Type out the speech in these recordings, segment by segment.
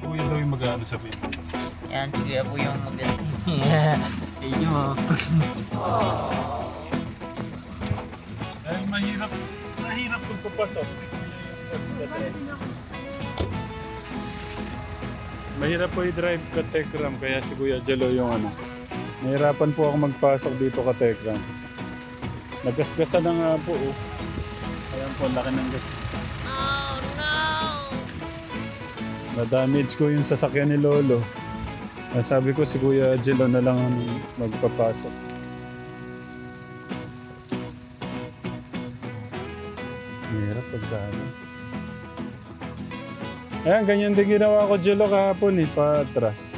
Kuya daw yung mag-ano sa pin. Yan, si Kuya po yung magaling. Ayun mo. Dahil mahirap magpapasok si Kuya yung mahirap po i-drive ka Tekram, kaya si Kuya Jello yung ano. Nahirapan po ako magpasok dito ka Tekram. Nagasgasan na nga po oh. Ayan po, laki ng gas. Oh no! Na-damage ko yung sasakyan ni Lolo. Kaya sabi ko si Kuya Jello na lang ang magpapasok. Mahirap pagdami. Ayan, ganyan din ginawa ko Jello kahapon eh, patras.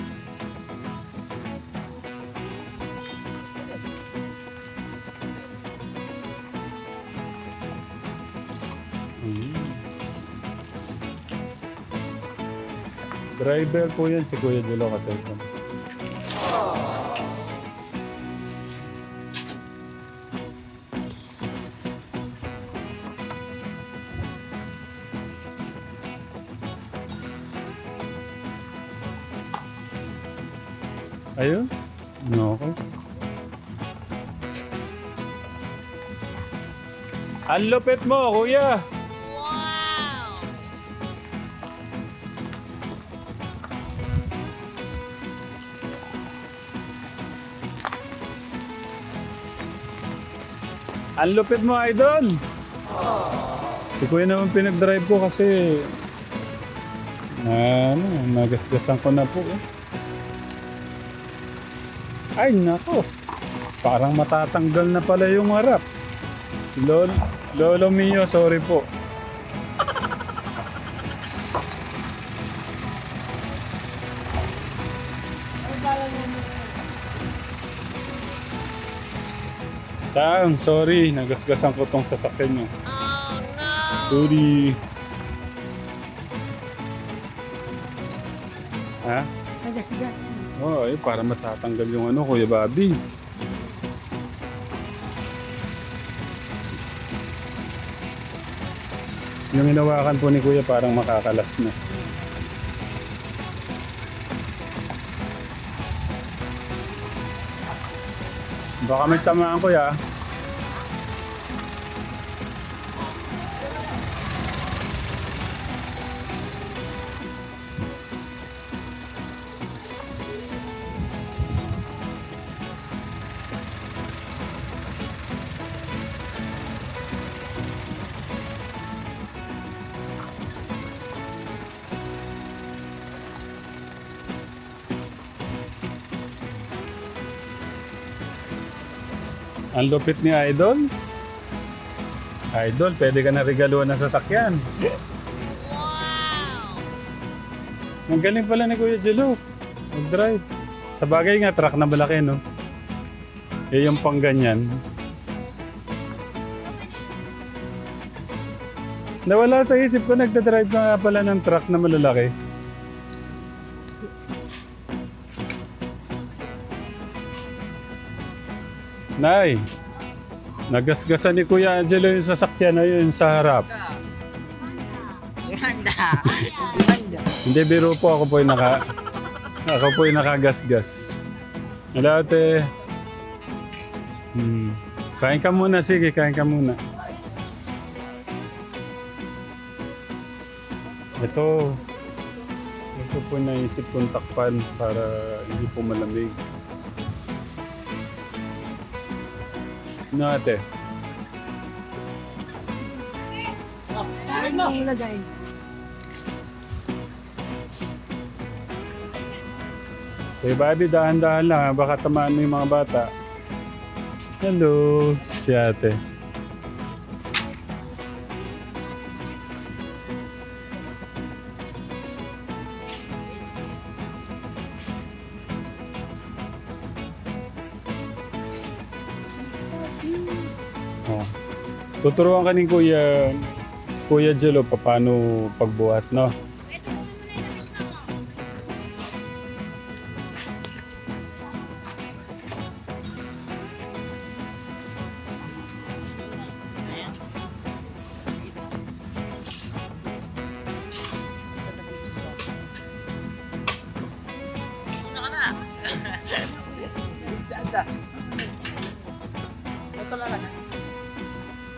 Driver po yan si Kuya Jello Katekram. Ayun? No, okay. Ang lupit mo, Kuya! Ang lupit mo, idol! Si Kuya naman pinag-drive ko kasi nagasgasan ko na po. Ay, nako! Parang matatanggal na pala yung harap. Lolo mio, sorry po. Tang, sorry. Nagasgasan ko tong sasakyan nyo. Oh, no! Sorry. Ha? Nagasgas. Oo, para matatanggal yung ano, Kuya Bobby. Yung hinawakan po ni Kuya parang makakalas na. Baka may tamaan, Kuya. Ang lupit ni Idol. Idol, pwede ka na regaluhan ng sasakyan. Wow! Ang galing pala ni Kuya Jello. Mag-drive. Sa bagay nga, truck na malaki, no? Eh, yung pang ganyan. Nawala sa isip ko, nagdadrive ka nga pala ng truck na malalaki. Nay, nagasgasan ni Kuya Angelo yung sasakyan na yun sa harap. Ganda! Hindi, biro po. Ako po yung nakagasgas. Hello, ate. Kain ka muna. Sige, kain ka muna. Ito po naisip kong takpan para hindi po malamig. No, ate. Saan mo ilagay? Hey, Bobby, dahan-dahan lang. Baka tamaan mo yung mga bata. Hello, si ate. Oh. Tuturuan ka ni Kuya Jello paano pagbuhat, no?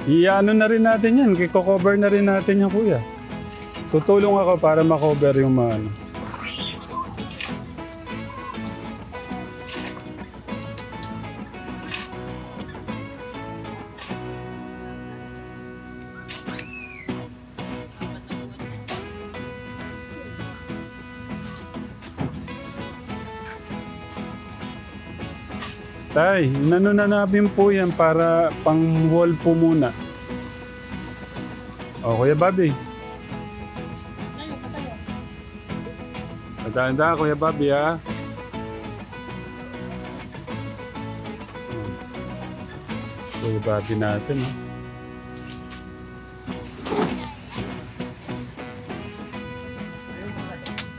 I-ano na rin natin yan. Kiko-cover na rin natin yan, kuya. Tutulong ako para ma-cover yung mga ano. Tay, inano na namin po yan para pang wall po muna. O, Kuya Bobby. Tayo, patayo. Maganda, Kuya Bobby, ha? Kuya Bobby natin, ha?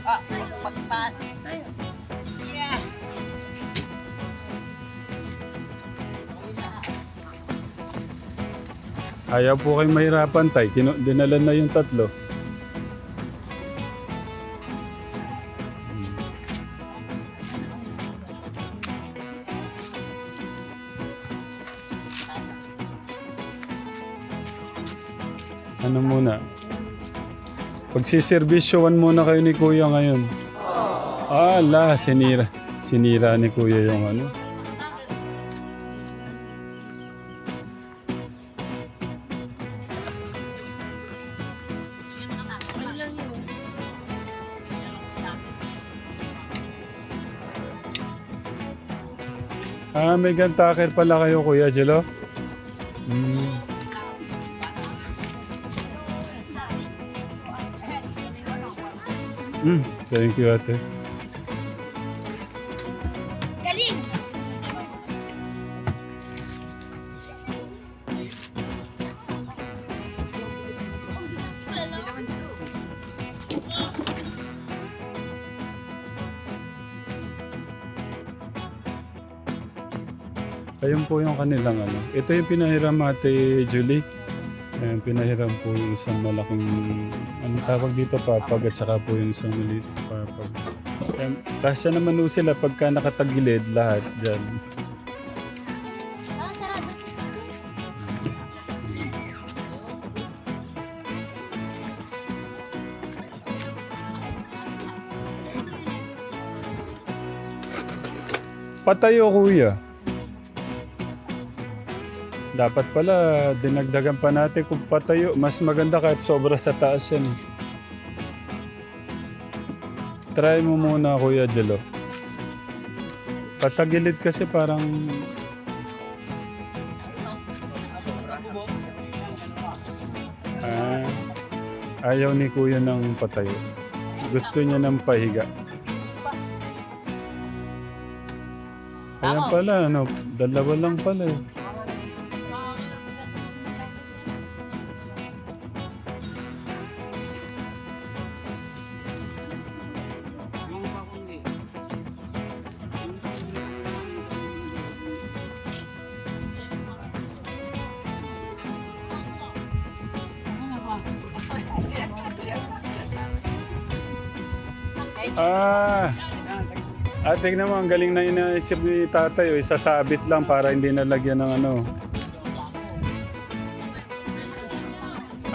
Ah, pagpat. Tayo. Yeah. Ayaw po kayo mahirapan, Tay. Dinalan na yung 3. Ano muna? Pagsiservisyoan muna kayo ni Kuya ngayon. Ala, sinira. Sinira ni Kuya yung ano. Okay lang yun. May gantaker pala kayo, Kuya Jello. Thank you, ate. Galing! Ayun po yung kanilang ano. Ito yung pinahiram ate Julie. Ayan, pinahiram po yung isang malaking, anong tawag dito, papag at saka po yung isang maliit na papag. Ayan, kasya naman po sila pagka nakatagilid lahat dyan. Ah, sarado. Patayo, kuya. Dapat pala dinagdagan pa natin kung patayo. Mas maganda kahit sobra sa taas yan. Try mo muna, Kuya Jello. Patagilid kasi parang... ayaw ni Kuya ng patayo. Gusto niya ng pahiga. Ayan pala, ano, 2 lang pala eh. Tingnan mo, ang galing na inaisip ni tatay. O, isasabit lang para hindi nalagyan ng ano.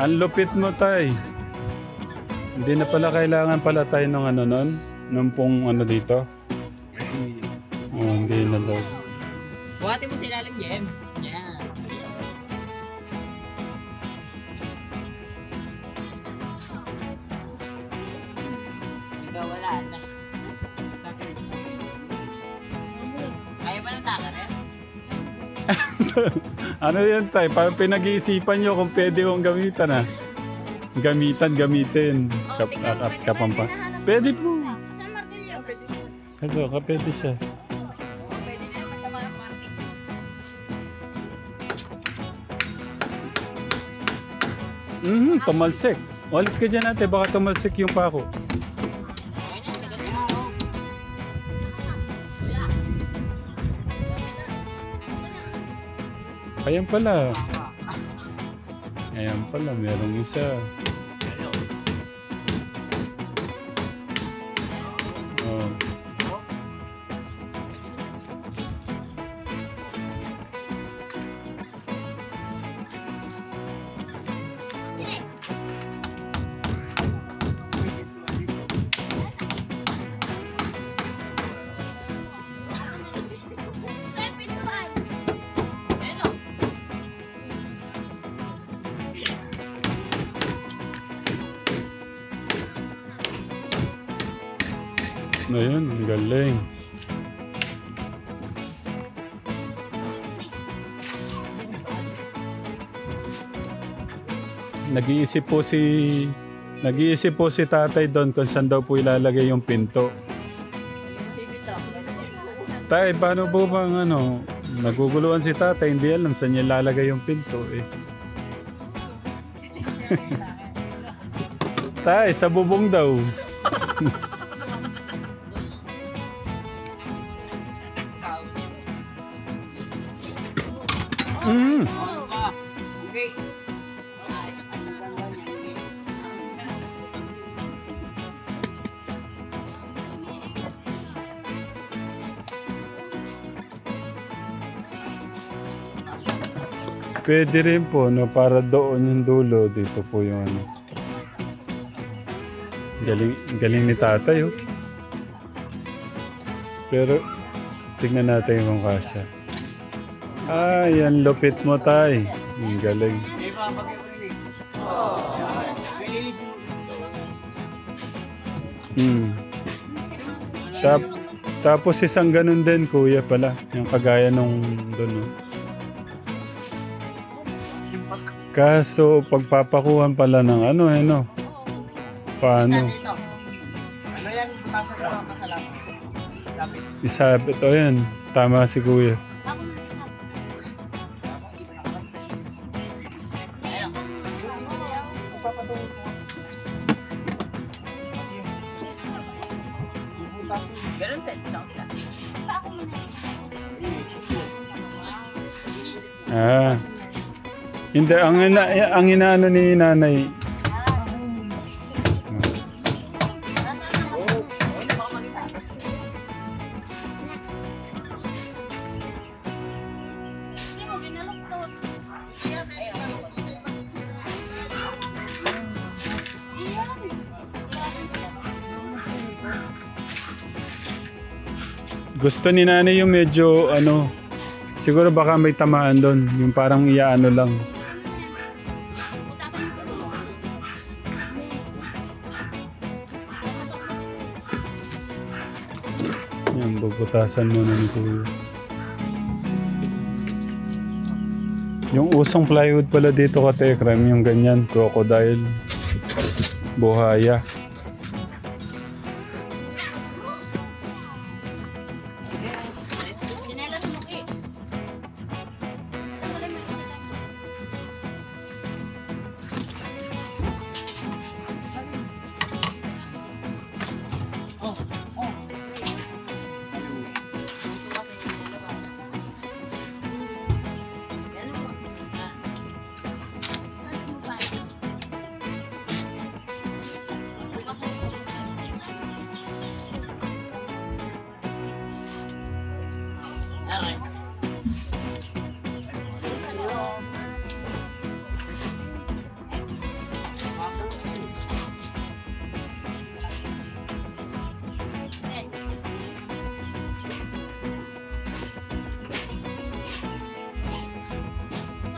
Ang lupit mo, tay. Hindi na pala kailangan pala tayo ng ano nun? Ng pong ano dito? Hindi na daw. Buhatin mo sa ilalim, Jem. Yan. Ikaw wala na. Kaya ba ng taka rin? Ano yan, tay? Parang pinag-iisipan nyo kung pwede kong gamitan, ha? Gamitin. Kapampa. Pwede po. Saan martilyo? Pwede. Ito, kapwede siya. Pwede na naman siya martilyo. Tumalsik. Walis ka dyan, ate. Baka tumalsik yung pako. Okay na, tagal mo. Ayan pala. Ayan pala, merong isa. Oh. na yun. Ang galing. Nag-iisip po si tatay doon kung saan daw po ilalagay yung pinto. Tay, paano po bang ano? Naguguluhan si tatay, hindi alam saan niya ilalagay yung pinto eh. Tay, sa bubong daw. Mm. Pwede rin po, no, para doon yung dulo. Dito po yung ano. Galing ni tatay, oh. Pero, tignan natin kung kasya. Ah, yan, lupit mo, tay. Ang galing. Hmm. Tapos isang ganun din, kuya pala. Yung kagaya nung doon, oh. Kaso, pagpapakuhan pala ng ano, no? Paano? Ano yan? Pasok ko ang kasalanan. Isabit, o yan. Tama si kuya. Ganun din. Ah. Hindi, ang inaano ni nanay. Hindi mo binaluktot. Gusto ni nanay yung medyo ano, siguro baka may tamaan doon, yung parang iaano lang. Yan, bubutasan muna ni kuya. Yung usong plywood pala dito ka Tekram, yung ganyan, crocodile, buhaya. Sinelas mo eh.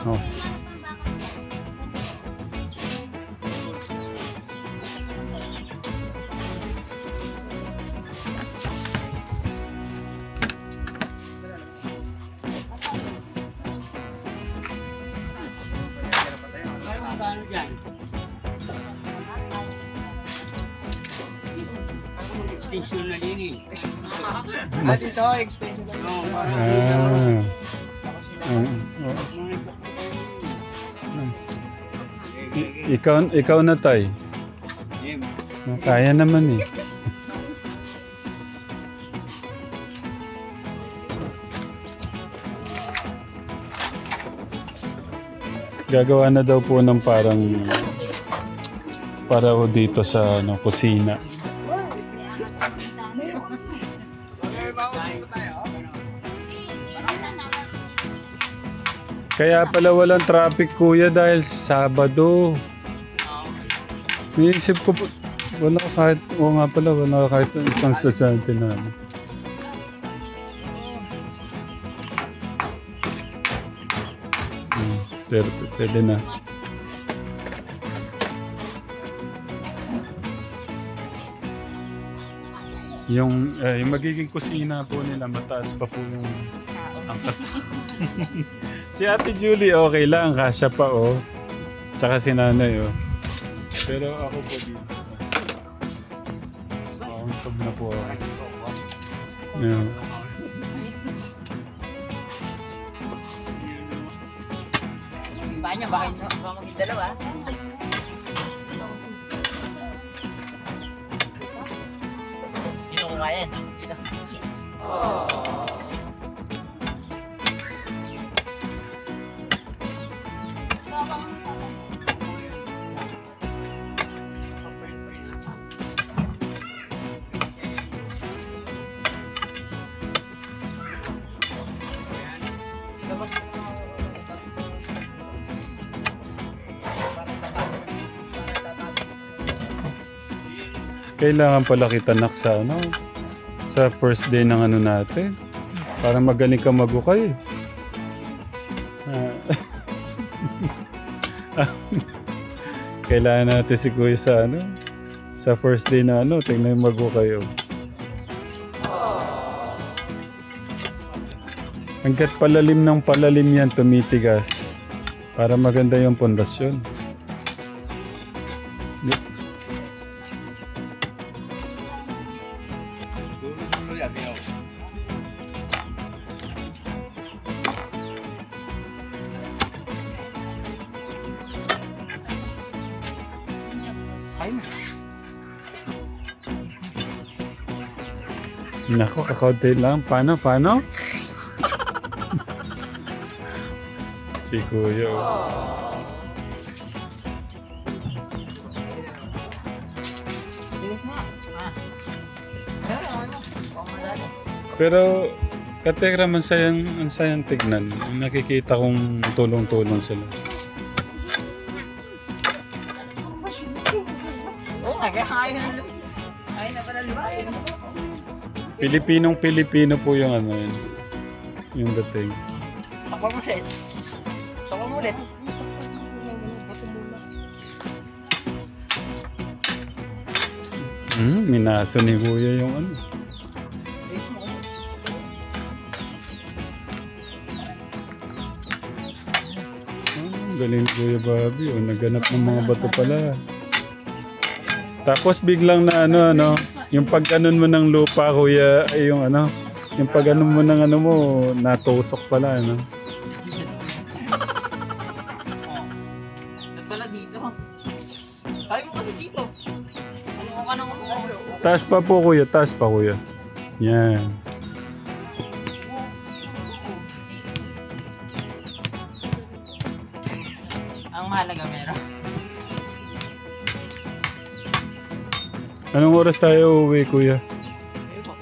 Oh. Extension na din eh. Mas, Ito, extension na din. Ikaw na tay. Kaya naman eh. Gagawa na daw po ng parang para ho dito sa ano, kusina. Kaya pala walang traffic kuya dahil Sabado. Niisip ko po, wala kahit, o nga pala, wala kahit isang estudyante na ano. Pero pwede na. Yung magiging kusina po nila, mataas pa po yung angkat. Si Ate Julie, okay lang. Kasya pa, oh. Tsaka si nanay, oh. Pero ako po dito. Kauntog na po ako. Yeah. Iba niya, baka maging dalawa. Dito kumain. Dito. Kailangan pala kita nak sa sa first day ng ano natin. Para magaling ka magukay. Kailangan natin si Kuya sa sa first day na tingnan yung magukay. Oh. Hanggat palalim ng palalim yan, tumitigas. Para maganda yung pundasyon. Nako, kakaunti lang. Paano? Si Kuya. Oh. Pero, katekra, ang sayang tignan. Nakikita kong tulong-tulong sila. Oo nga, kaya ayaw na pala lumayan. Pilipinong-Pilipino po yung yung dating. Takwa mo ulit. Takwa mo ulit. Minaso ni Kuya yung galing Kuya Bobby. Oh, naghanap ng mga bato pala. Tapos biglang na yung pag-anon mo ng lupa, Kuya, ay yung yung pag-anon mo ng mo, natusok pala, Ba't pala dito? Tayo mo kasi dito. Ano ka nang Taas pa po, Kuya. Taas pa, Kuya. Yan. ang mahalaga meron? Anong oras tayo uuwi, Kuya? Ayun po.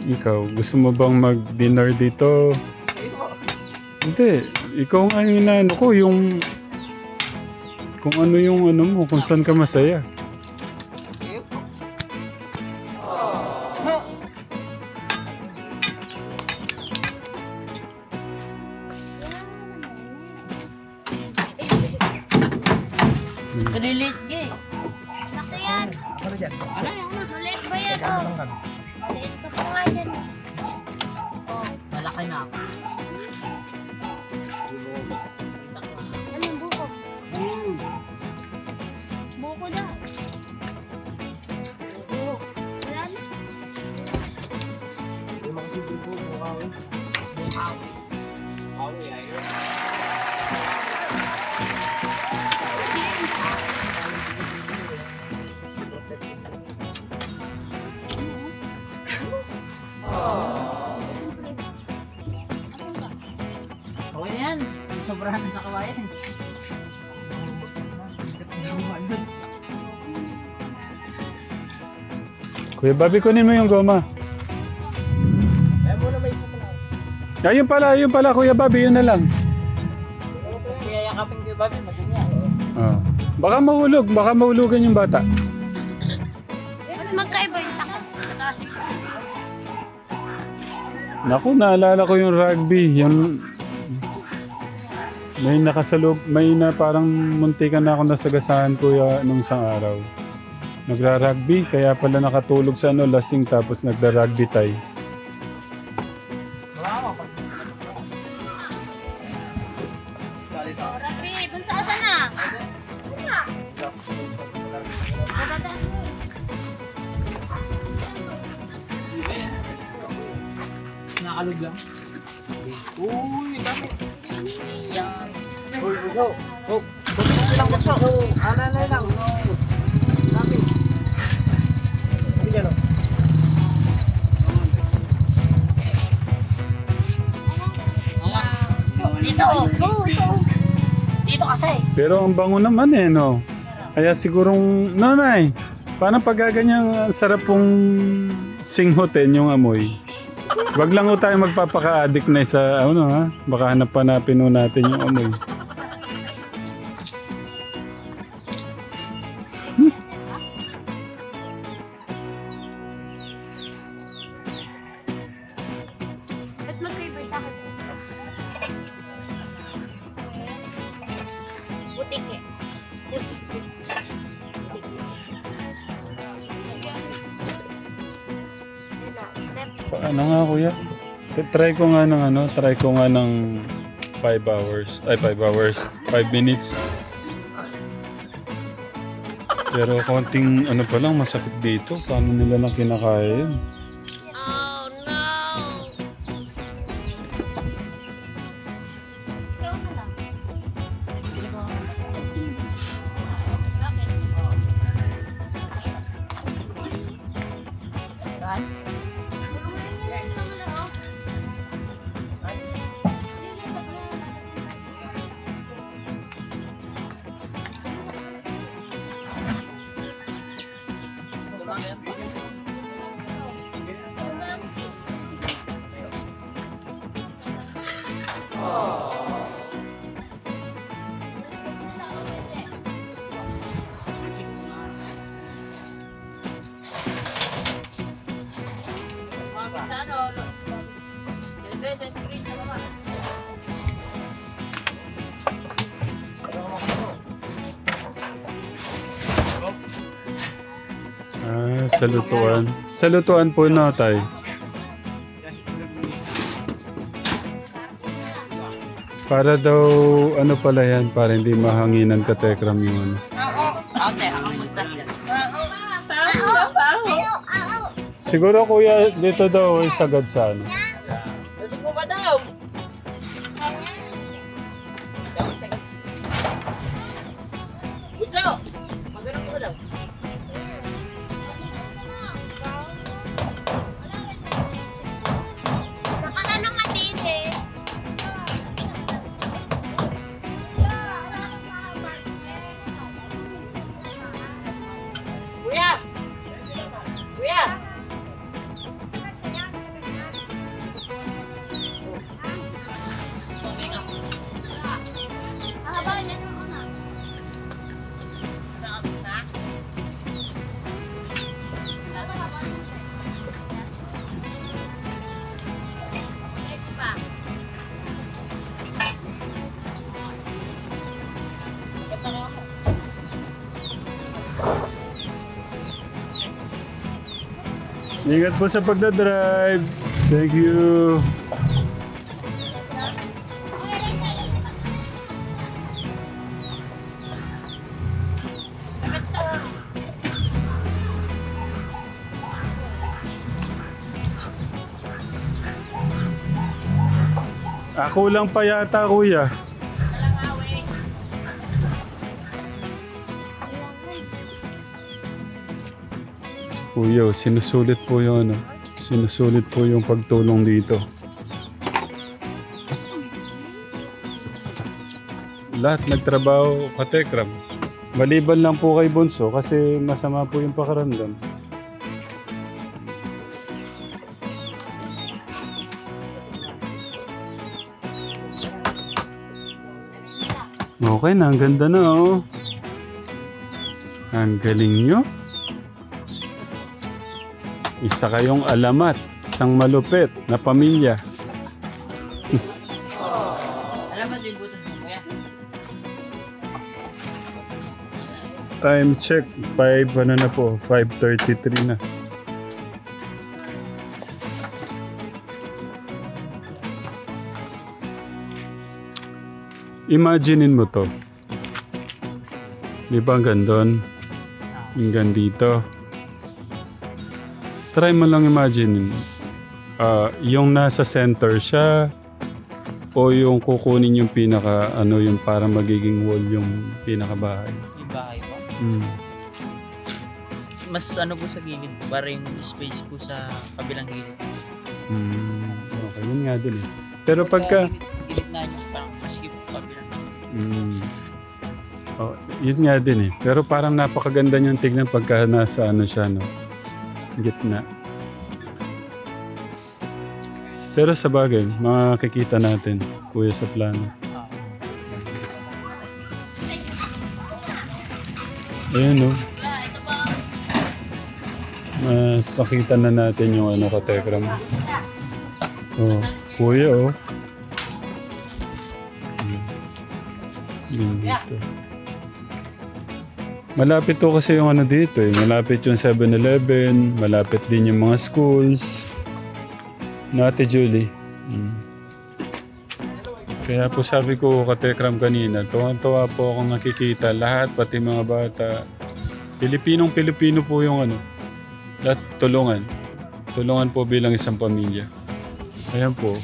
Ikaw, gusto mo bang mag-dinner dito? Ayun po. Hindi. Ikaw nga yung inaano ko, yung... Kung ano yung mo, kung saan ka masaya. Ayun po. Kalilit gay. Laki yan. Ano dyan? Maliit ba yan? Maliit ka pa nga yan. Malaki na ako. Anong buko? Buko daw. Wala na. Okay na yan. Sobrahan na sa kawayan. Kuya Bobby, kunin mo yung goma. Kaya mo na may pupulaw. Ayun pala, Kuya Bobby, yun na lang. Kaya yakapin ko yung babi, madumi yan. Ah. Baka mahulugan yung bata. Magkaiba yung takot. Sa kasi. Naku, naalala ko yung rugby, yung... May parang muntikan na ako nasagasaan, Kuya, nung isang araw. Nagra-rugby, kaya pala nakatulog sa ano, lasing tapos nagra-rugby tayo. Rabi, dun sa asa na? Dadaan mo. Nakakalog lang. Uy, dami. Yan. Uy, bunso. Oh, bunso lang, bunso. Ananay lang. Dami. Hindi ka, no? Dito. Dito kasi. Pero ang bango naman eh, no? Kaya sigurong, nanay, paano pagkaganyan sarap pong singhotin yung amoy? Wag lang ho tayo magpapaka-addict na sa, ano ha? Baka hanap-hanapin ho natin yung amoy. Ba't mag-favorite ako? Butik eh. Butik. Ano nga kuya? Try ko nga ng ano, try ko nga ng 5 hours. Ay, 5 hours. 5 minutes. Pero konting ano pa lang, masakit dito. Paano nila na kinakaya yun? Ikaw na lang. Bakit? Ah, sa lutuan. Sa lutuan po na tayo. Para daw, ano pala yan, para hindi mahanginan ka tekram yung ano. Ate, ako magplasya. Siguro kuya, dito daw ay sagad sa ano. Lasing mo ba daw? Bunso! Magaling mo daw. Nakakano nga din eh. Kuya! Kuya! Haba niya naman na. Ingat po sa pagdadrive. Thank you. Ako lang pa yata, kuya. Si kuya, sinusulit po yung ano. Sinusulit po yung pagtulong dito. Lahat nagtrabaho katekram. Maliban lang po kay Bunso kasi masama po yung pakiramdam. Okay na, ang ganda na oh. Ang galing nyo. Isa kayong alamat, isang malupit na pamilya. Alam mo din butas mo, kuya? Time check. 5 ano na po. 5:33 na. Imaginein mo to. Di ba hanggang doon? Hanggang dito. Try mo lang imagine. Yung nasa center siya o yung kukunin yung pinaka ano yung para magiging wall yung pinakabahay. Yung bahay po. Mm. Mas ano po sa gilid po, para yung space po sa kabilang gilid. Okay, yun nga din eh. Pero pagka... Gilid na niya, parang maski po kabilang. Oh, yun nga din eh. Pero parang napakaganda niyang tignan pagka nasa ano siya, no? Gitna. Pero sa bagay, makikita natin, kuya, sa plano. Ayun, no? Mas nakita na natin yung ano, katekram. Oh, kuya, oh. Yun dito. Malapit to kasi yung ano dito eh. Malapit yung 7-Eleven, malapit din yung mga schools. No, Ate Julie. Kaya po sabi ko katekram kanina, tuwang-tuwa po akong nakikita lahat, pati mga bata. Pilipinong-Pilipino po yung ano. Lahat tulungan. Tulungan po bilang isang pamilya. Ayan po.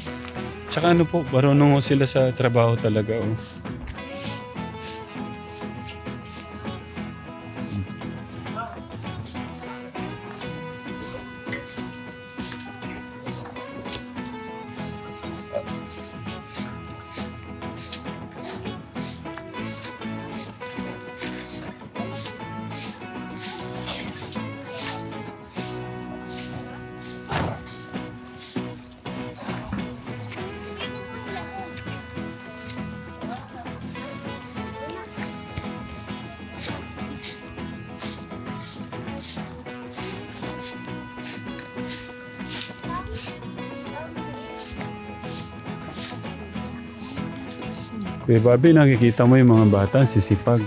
Tsaka ano po, marunong po sila sa trabaho talaga. Oh. Kuya Bobby, nakikita mo yung mga bata, sisipag.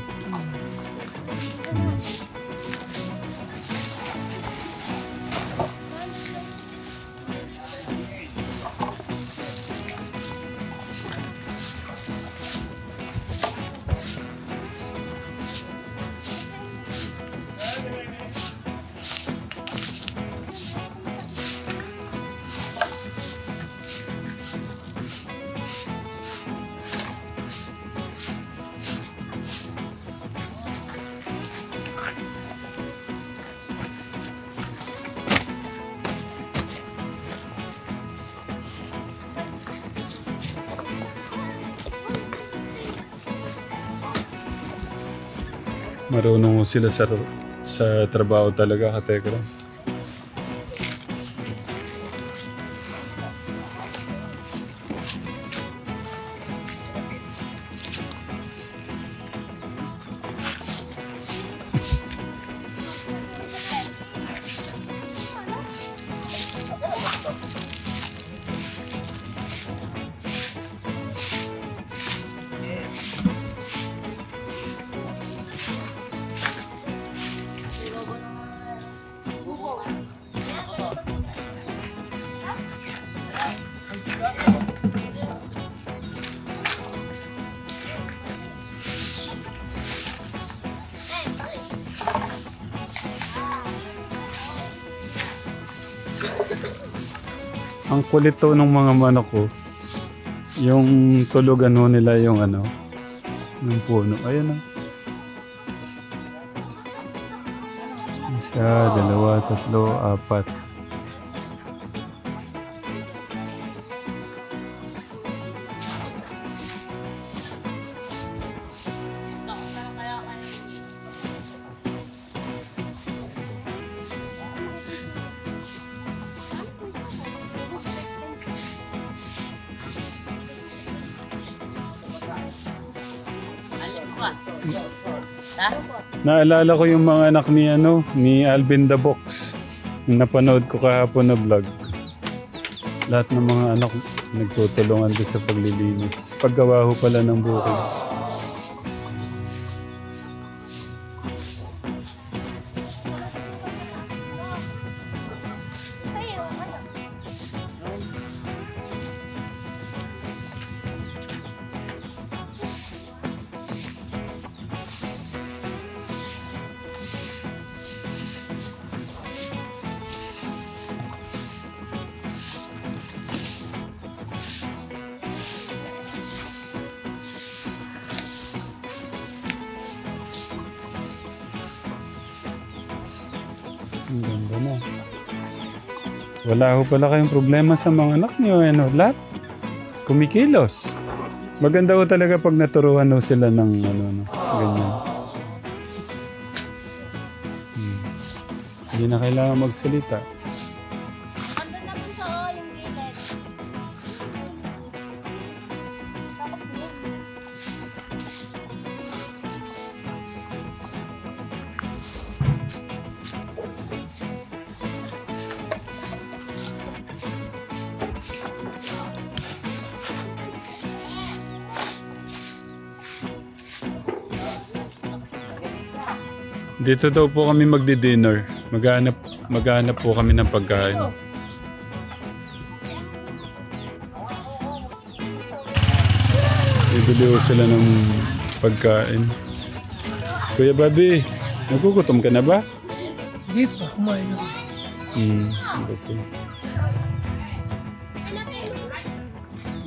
Marunong mo sila sa trabaho talaga, katekram. Ang kulit to ng mga manok ko. Yung tulugan ho nila yung ano, yung puno. Ayun na. Isa, dalawa, tatlo, apat. Naalala ko yung mga anak ni ano, ni Alvin the Box. Yung napanood ko kahapon na vlog. Lahat ng mga anak nagtutulungan din sa paglilinis. Paggawa ho pala ng bukid. Ganda na. Wala ho pala kayong problema sa mga anak niyo, ano, lahat. Kumikilos. Maganda ho talaga pag naturuan ho sila ng ano, ganyan. Hindi na kailangan magsalita. Andun naman sa yung gilid. Tapos yun. Dito daw po kami magdi-dinner. Maghanap po kami ng pagkain. Bibili ko sila ng pagkain. Kuya Bobby, nagugutom ka na ba? Hindi pa, kumain ako. Okay.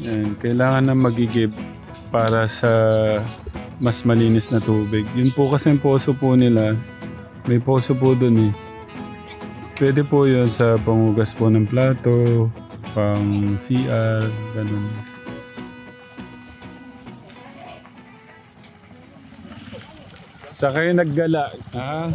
Yan, kailangan na magigib para sa mas malinis na tubig. Yun po kasi yung poso po nila. May poso po dun eh. Pwede po yun sa pangugas po ng plato, pang CR, ganun. Sa kayo naggala, ha?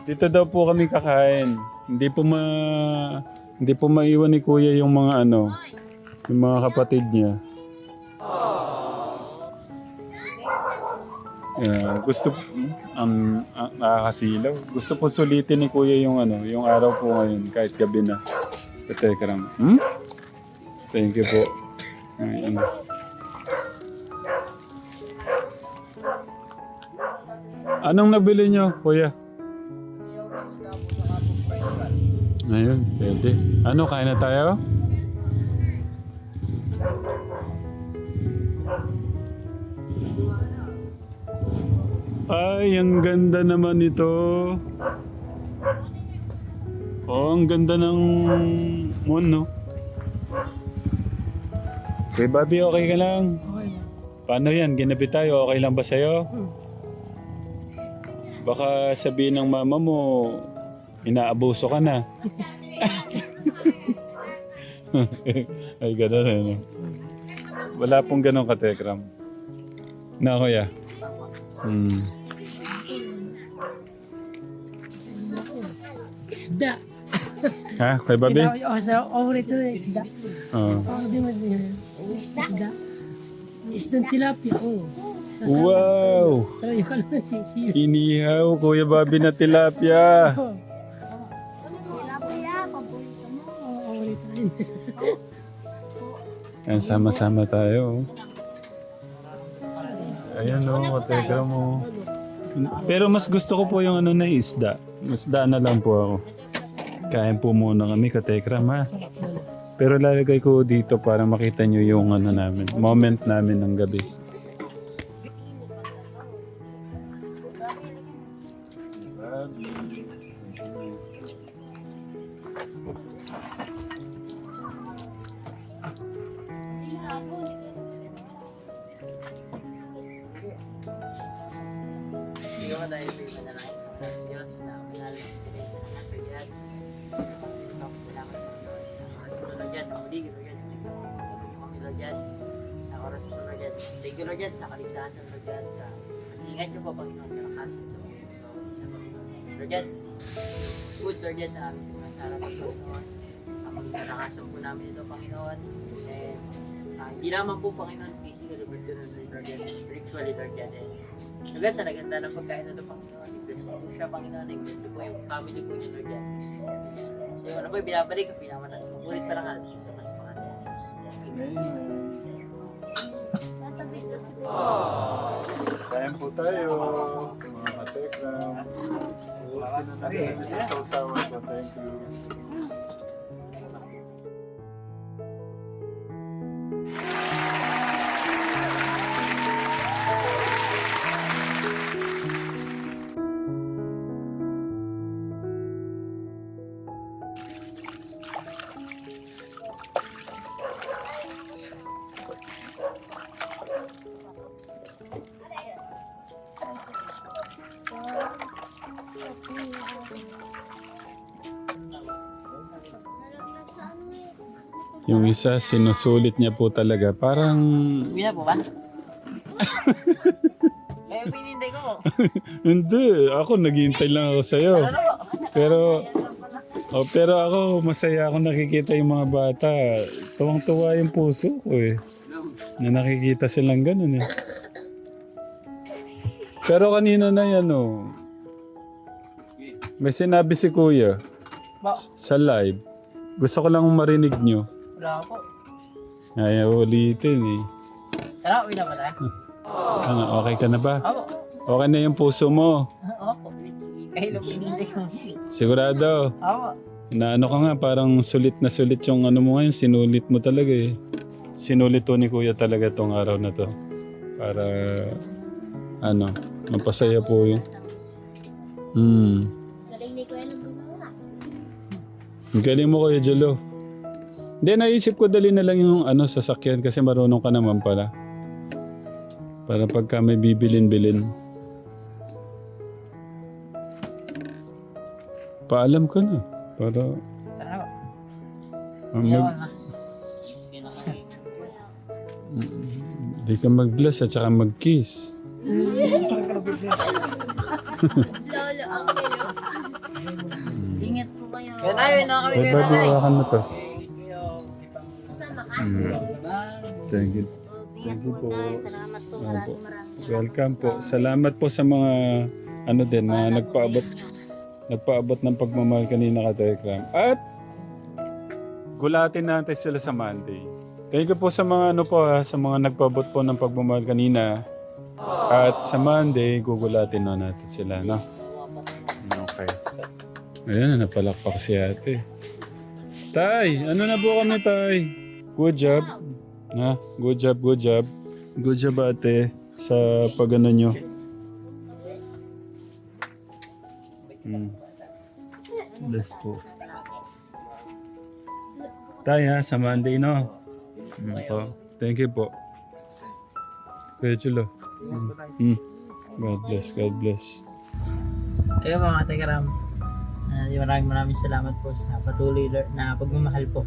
Dito daw po kami kakain. Hindi po maiwan ni Kuya yung mga ano, yung mga kapatid niya. Gusto nakakasilaw. Gusto po sulitin ni Kuya yung ano, yung araw po ngayon kahit gabi na. Katekram. Thank you po. Ay, ano. Anong nabili niyo, Kuya? Ayun, pwede. Ano, kain na tayo? Ay, ang ganda naman ito. Oh, ang ganda ng moon, no? Kay Bobby, okay ka lang? Okay na. Paano yan? Ginabi tayo, okay lang ba sa'yo? Baka sabihin ng mama mo, inaabuso ka na. Ay, gano'n eh, no? Wala pong gano'ng katekram. Na, Kuya? Isda. Ha? Kay Bobby? Sa orito na isda. Oo. Di mo din. Isda. Isdang tilapia. Wow! Tayo ka lang sisiyo. Inihaw, Kuya Bobby na tilapia. Orito rin. Ayan, sama-sama tayo. Ayan o, katekram mo. Pero mas gusto ko po yung ano na isda. Isda na lang po ako. Kain po muna kami, katekram ha. Pero lalagay ko dito para makita nyo yung ano namin, moment namin ng gabi. Hindi ko dahil may manalangin ng Diyos na umagal ng pinay sa anak ko yan. Salamat ng Diyos sa oras ito na dyan. Ang muli, Lord yan. Ang Lord yan. Sa oras ito na dyan. Thank you, Lord yan, sa kaligtasan, Lord yan. Sa pag-iingat niyo po, Panginoon, kalakasan sa mga sa Panginoon. Lord yan. Good, Lord yan, sa aming mga sarapan, Panginoon. Ang kalakasan po namin ito, Panginoon. And hindi naman po, Panginoon, physically, but Lord yan, spiritually, Lord yan. Lord, sa naganda ng pagkain na ito, Panginoon. Bless po siya, Panginoon. Bless po yung family po niya, Lord yan. So, ano po, binabalik ang pinamanas. Mabulit pa lang ang sa mas mga Jesus. Kain po tayo, mga katekram. Sino na dito sa usawan ko? Thank you. Yung isa, sinusulit niya po talaga. Parang, Uwi na po ba? Kaya pinintay ko po. hindi. Ako, naghihintay lang ako sa'yo. Pero ako, masaya ako nakikita yung mga bata. Tuwang-tuwa yung puso ko eh. Na nakikita silang ganun eh. Pero kanina na yan oh. May sinabi si Kuya Ba? sa live. Gusto ko lang marinig nyo. Wala po. Ayaw ulitin eh. Tara, uwi na ba tayo? Ano, okay ka na ba? Opo. Okay na yung puso mo. Opo. Kahit lang pinintay ko. Sigurado. Opo. Na ano ka nga, parang sulit na sulit yung ano mo ngayon. Sinulit mo talaga eh. Sinulit to ni Kuya talaga tong araw na to. Para, ano, mapasaya po yun. Galing ni Kuya nang gumawa. Ang galing mo Kuya Jello. Hindi, naisip ko dali na lang yung ano, sasakyan kasi marunong ka naman pala. Para pagka may bibilin-bilin. Paalam ka na. Para Tara po. di ka mag-bless at saka mag-kiss. Lolo, ang kayo. Ingat po kayo. Kaya tayo, na kami Ay, kayo babi, nanay. hawakan mo to. Kasama ka. Thank you. Ingat po tayo. Salamat po. Maraming. Welcome po. Salamat po sa mga ano din, mga nagpaabot ng pagmamahal kanina ka Tekram. At gulatin natin sila sa Monday. Thank you po sa mga ano po ha, sa mga nagpaabot po ng pagmamahal kanina. At sa Monday, gugulatin na natin sila, no? Okay. Ayan, napalakpak si ate. Tay, ano na po kami, Tay? Good job. Ha? Good job, good job. Good job, ate, sa pag-ano nyo. Bless po. Tay, ha? Sa Monday, no? Ito. Thank you po. Kuya Chulo. God bless, God bless. Ayun mga Tekram. Maraming salamat po sa patuloy na pagmamahal po.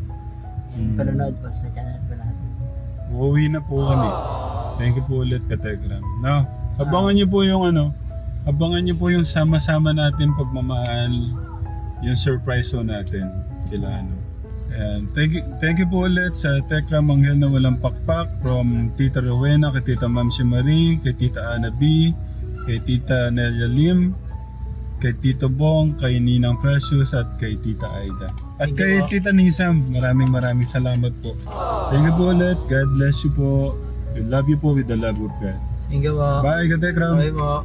And panonood po sa channel po natin. Uuwi na po kami. Thank you po ulit, Kategram. No? Abangan niyo po yung ano, abangan niyo po yung sama-sama natin pagmamahal, yung surprise po natin kila ano. And thank you po ulit sa Tekram Anghel na Walang Pakpak from Tita Rowena, kay Tita Ma'am Marie, kay Tita Ana B, kay Tita Nelia Lim, kay Tito Bong, kay Ninang Precious at kay Tita Aida. At kay Tita Nisam, maraming salamat po. Thank you po ulit. God bless you po. We love you po with the love of God. Thank you po. Bye, Katekram. Bye po.